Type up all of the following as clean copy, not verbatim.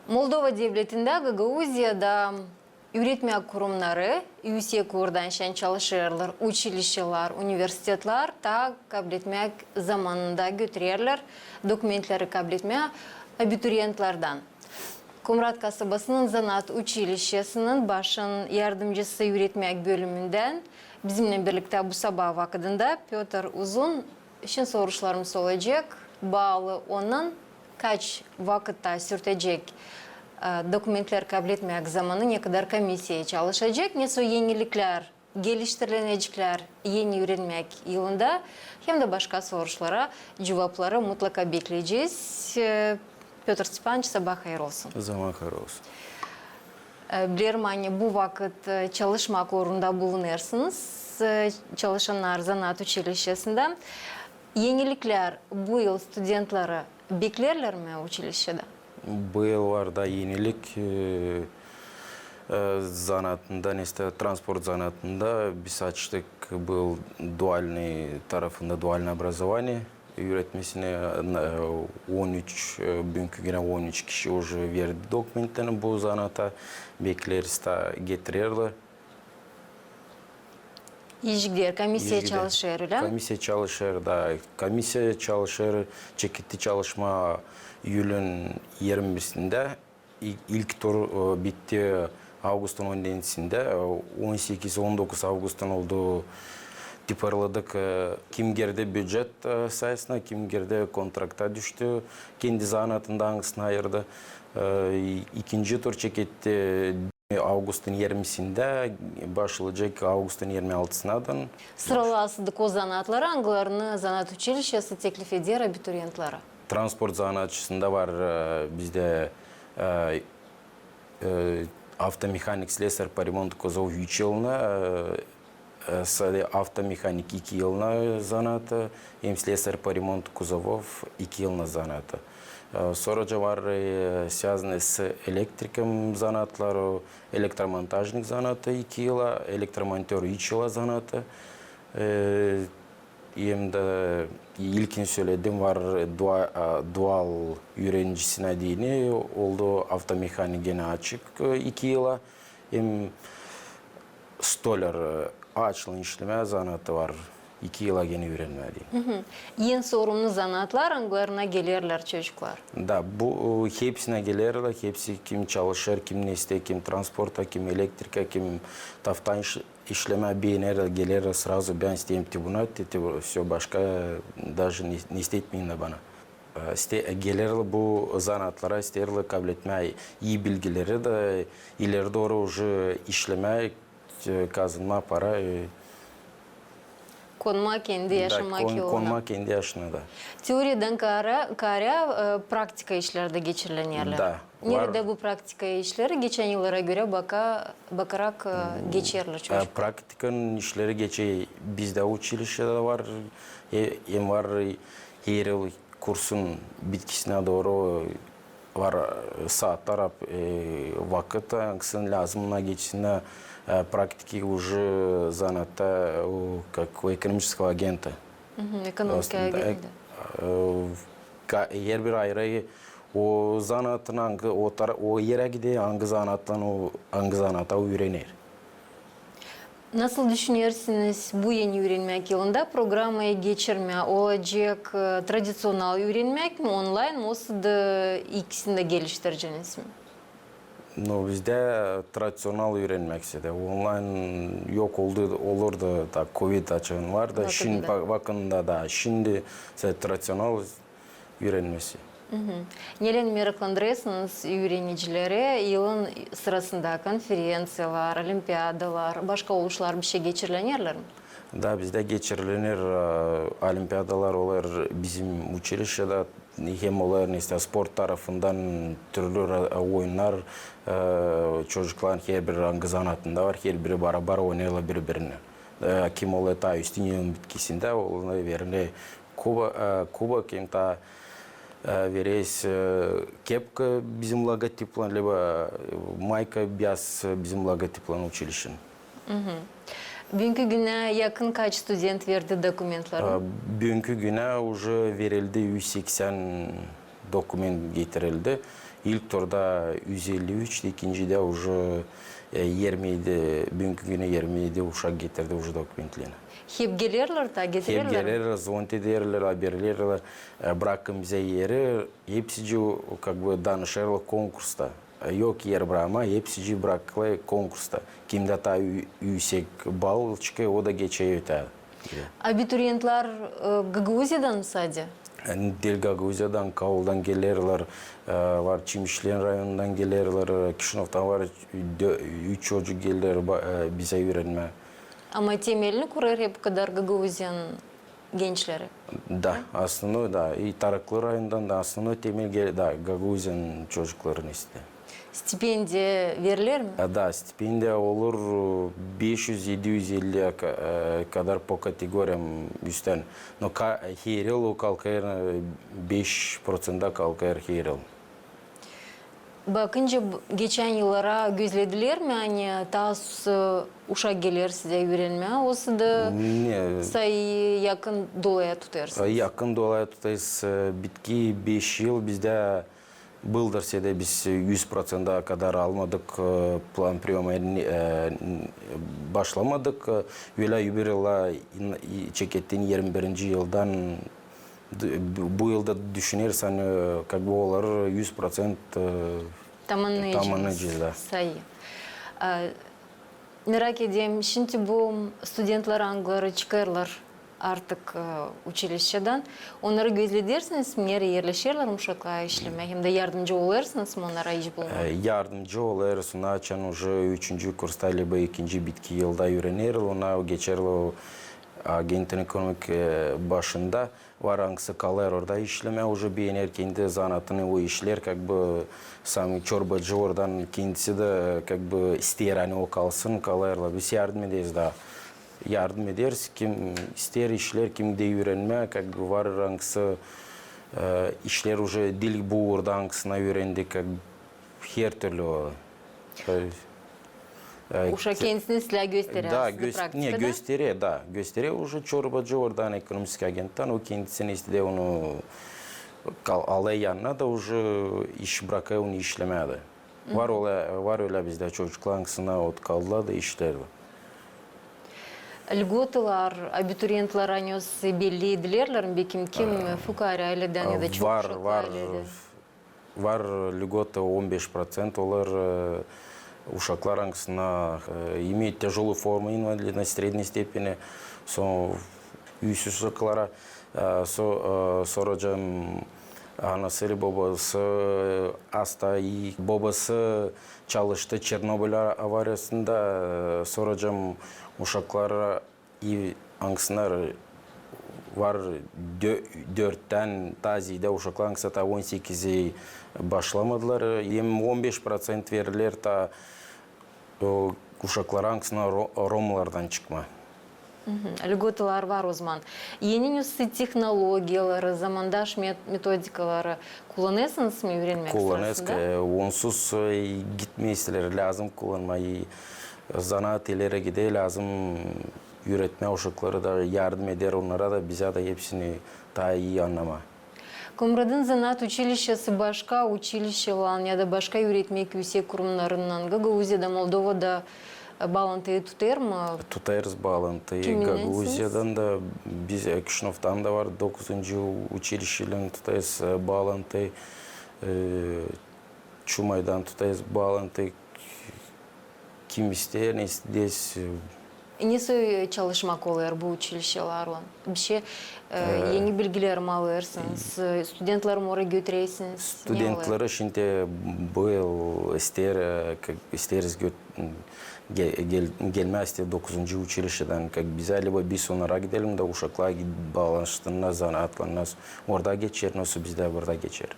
Moldova devletinde Gagauziyada üretme kurumları, yüksek öğrenişen çalışırlar, училищелар, üniversiteler da kabul etmek zamanında götürürler, dokumentleri kabul etmeye abituriyentlerden. Kumrat kasabasının Zanaat Училищесinin başın yardımcısı üretmek bölümünden bizimle birlikte bu sabah vakitinde Piotr Uzun için soruşlarımız olacak. Bağlı onun kaç vakitte sürtecek dokumentler kabul etmek zamanı ne kadar komissiya çalışacak, ne so yenilikler, geliştirilecekler yeni öğrenmek yılında hem de başka soruşlara cevapları mutlaka bekleyeceğiz. Piotr Stepanovic, sabah hayır olsun. Zaman hayır olsun. Bilirim bu vakit çalışmak uğrunda bulunuyorsunuz. Çalışanlar Zanaat Училищесinde. Yenilikler bu yıl studentları beklerler mi училищеде? Bu yıl var da yenilik zanaatında, transport zanaatında biz açtık bu yıl dualni tarafında dualni образование üretmesine 13 bugünkü güne 13 kişi уже verdi dokumentlerini bu zanaata bekleriz da getirirler. İşgider, komissiya çalışır öyle mi? Komissiya çalışır da komissiya çalışır, çeşitli çalışma Eylül'ün 20'sinde ilk tur bitti Ağustos'un 17'sinde 18-19 Ağustos'tan oldu tiparladık kim girdi budget sayesinde kim girdi kontrakta düştü kendi zanaatında hangisini ayırdı ikinci tur çekildi Ağustos'un 20'sinde başlayacak Ağustos'un 26'sından. Sıralasıdık o zanaatları hangilerini Zanaat Училищесі teklif eder abituriyentlere? Transport zanaatçısında var bizde avtomekanik слесарь по ремонту кузова 3 yılına avtomekanik 2 yılına zanatı hem слесарь по ремонту кузовов 2 yılına zanatı. Sonra var связанные с электриком zanatları, elektromontajnik zanatı 2 yıla, elektromontör 3 yıla zanatı. Hem de ilkin söyledim var dual öğrencisine dini oldu avtomekanik gene açık 2 yıla. Hem stolar açılın işleme zanatı var 2 yıla gene öğrenmedi. En sorumlu zanaatlar hangilerine gelirler çocuklar? Da bu hepsine gelirler, hepsi kim çalışır, kim ne ister, kim transporta, kim elektrika, kim taftan işleme beğenir, gelir sразу ben isteyeyim tribunat, все başka даже ne istetmeyin de bana. Gelirler bu zanaatlara isterler kabul etmeye iyi bilgileri de ileri doğru уже işleme kazanma para Konma kendi yaşamak yoluna. Konma kendi yaşına da. Teoriden kara praktika işlerde geçirilen yerler. Da. Nerede bu praktika işleri geçen yıllara göre bakarak geçerli çocuk? Praktikanın işleri geçiyor. Bizde училище'de var. Hem var her yıl kursun bitkisine doğru var saatler vakit hangisinin lazımına geçsine практики уже заната как у экономического агента. Ekonomik agenti. Her bir ayrı o zanaatın o yere gidiyor hangi zanaattan hangi zanaata öğrenir. Nasıl düşünüyorsunuz bu yeni öğrenmek yılında programı geçirme olacak tradisyonel öğrenmek mi online mi olsa da ikisini de geliştireceğiniz mi? No, bizde tradisyonel öğrenmek istedi. Online yok olur da Covid açığın var da şimdi vakında da şimdi tradisyonel öğrenmesi. Neden meraklandırıyorsunuz öğrencileri yılın sırasında konferansiyalar, olimpiyadalar, başka oluşlar bir şey geçirilenler mi? Da bizde geçirilenir olimpiyadalar olur bizim училище'de hem olur spor tarafından türlü oyunlar çocukların her bir hangi zanaatında var her biri beraber oynuyorlar birbirine. Kim olur ta üstün bitkisinde onu verir kuba kim ta veririz kepka bizim logotiplen lибо майка без bizim logotiplen училищен. Bugünkü güne yakın kaç student verdi dokumentları? Bugünkü güne уже verildi 180 dokument getirildi. İlk turda 153, ikincide уже 27, bugünkü günü 27 uşak getirdi уже dokumentlerini. Hep gelirler da Hep getirirler. gelirler, звонить ederler, haberlerler, bırakın bize yeri. Hepsi как бы danışırlar konkursta. Yok yer bırakma, hepsi bırakırlar konkursta. Kimde ta yüksek bal çıkıyor, o da geçiyor. Абитуриентлар Гагаузиядан sadece. Del Gagauziya'dan, Kavul'dan gelirler, var Çimişli'nin rayonundan gelirler, Kişinov'dan var 3 çocuk gelirler bize öğrenme. Ama temelini kurar hep kadar Gagauzyan gençleri. Da, aslında da, Taraklı rayonundan da aslında temel da Gagauzyan çocukların işte. Stipendiya verilir mi? Da, stipendiya olur 500-750 kadar po kategoryam üstten. No her yıl o kalkar 5% kalkar her yıl. Bakınca geçen yıllara gözlediler mi? Hani tas uşak gelir size öğrenmeye. Olsa da sayı yakın dolaya tutarsınız. Yakın dolaya tutayız. Bitki 5 yıl bizde Bıldırsa da biz 100% kadar almadık, plan priyoma başlamadık. Öyle bir yıla çekettiğin 21. yıldan bu yılda düşünürsen olur 100% tamamlayıcı. Sayı. Merak edeyim, şimdi bu studentlar angları çıkarlar artık училище'den. Onları gözledirsiniz mi? Yere yerleşirler mi uşaklar işleme? Hem de yardımcı olursunuz mu onlara iş bulmaya? Yardımcı oluruz. Ona açan уже 3. kursta, leba 2. bitki yılda öğrenir. Ona geçerli agentin ekonomik başında var hangisi kalır orada işleme. Уже beğenir kendi zanatını o işler. Как бы sami çorbacı oradan kendisi de как бы ister hani o kalsın kalırlar. Biz yardım ederiz daha. Yardım ederiz. Kim ister işler, kim de öğrenme. Var hangisi işler уже dil bu orada hangisine öğrendik. Her türlü. Uşak kendisini silah gösterir da, aslında praktikada. gösteriyor, da. Gösteriyor. Уже çorbacı oradan ekonomik agenttan o kendisini istedi onu alay yanına da уже iş bırakıyor onu işlemeye de. Var öyle bizde çocuklar hangisine ot kaldılar da işlerdi. Lgotalar, abiturientlar anıyoruz belli edilirler mi? Kim fukara aileden ya da çok Var, uşaklı var. aileden? Var lьгота 15% олар ушаклар hangisine имеют тяжелую форму инвалидности средней степени, üst uşaklara soracağım anası babası hasta, babası çalıştı Çernobil avaryasında soracağım uşaklara hangisine var 4'ten tazide uşaklar hangisi ta 18'i başlamadılar. 15% verirler ta uşaklar hangisine Romalardan çıkma. Lgotalar var o zaman. Yeni teknolojiyaları, zamandaş metodikaları kullanıyorsunuz mu öğrenmek Kullanıyoruz. sırasında? Onsuz gitmeyizler lazım kullanmayı. Zanaat ileri gide lazım. Üretme uşakları da yardım eder onlara da bize de hepsini daha iyi anlama. Komradın Zanaat Училищесі başka училищелан ya da başka öğretmek yüksek kurumlarından Gagauziya'da, Moldova'da bağlantıyı tutar mı? Tutarız bağlantıyı. Gagauziya'dan da biz Kişinov'dan da var 9. училищелен tutarız bağlantıyı. Çumay'dan tutarız bağlantıyı. Kim ister ne ister. Nasıl çalışmak oluyor bu училищеларla? Bir şey yeni bilgiler mi alırsınız? Studentları mı oraya götürüyorsunuz? Studentları şimdi bu yıl isteriz gelme ister 9. училище'den. Bize leba bir sonra gidelim de uşaklar bağlanıştığında zanaatlarına orada geçer, nasıl bizde burada geçer.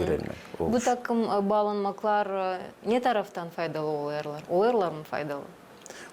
Öğrenmek. Bu takım bağlanmaklar ne taraftan faydalı oluyorlar? Oluyorlar mı faydalı?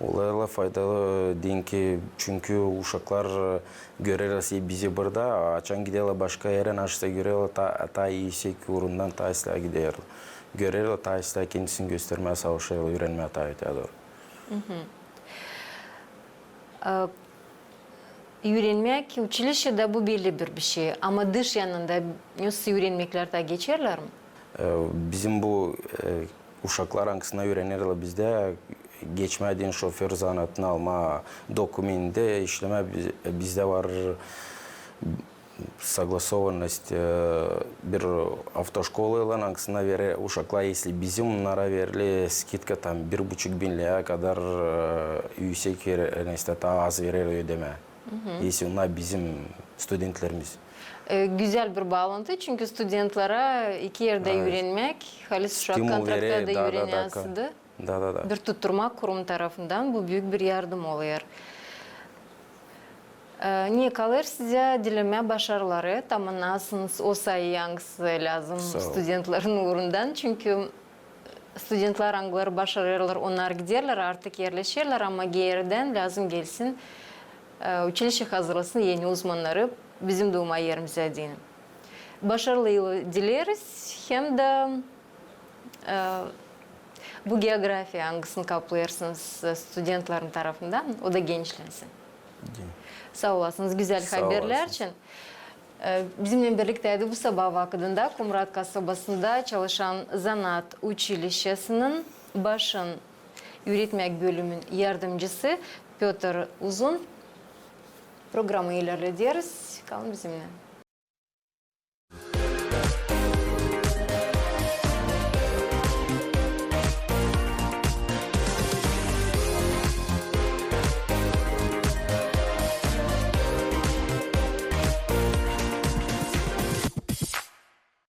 Olayla faydalı deyin ki çünkü uşaklar görürse bizi burada açan giderler başka yere açsa görürler ta iyisi kurundan ta ıslah gider. Görürler ta ıslah kendisini göstermeye savaşıyor, öğrenmeye ta doğru. öğrenmek училище'de bu belli bir şey. Ama dış yanında nasıl öğrenmekler de geçerler mi? Bizim bu uşaklar hangisine öğrenirler bizde geçmediğin şoför zanatını alma dokuminde işleme bizde var согласованность bir автошколалар hangisine verir uşaklar если bizim onlara verilir skidka tam 1,5 bin liraya kadar yüksek az verir ödeme. Если onlar bizim studentlerimiz. Güzel bir bağlantı çünkü studentlere iki yerde öğrenmek, halis uşak kontraktta da öğreniyordu. Da. Bir tutturma kurum tarafından bu büyük bir yardım oluyor. Niye kalır size dileme başarıları tamamlarsınız o sayı hangisi lazım studentlerin uğrundan çünkü studentler hangileri başarırlar onlar giderler artık yerleşirler ama geriden lazım gelsin училище hazırlasın yeni uzmanları bizim doğma yerimize diyelim. Başarılı yılı dileriz hem de bu geografi hangisini kaplayarsınız studentlerin tarafından o da gençlensin. Sağ olasınız güzel haberler için. Bizimle birlikteydi bu sabah vakitinde Kumrat kasabasında çalışan Zanaat Училищесinin başın öğretmek bölümün yardımcısı Piotr Uzun. Programı ilerlediyoruz. Kalın bizimle.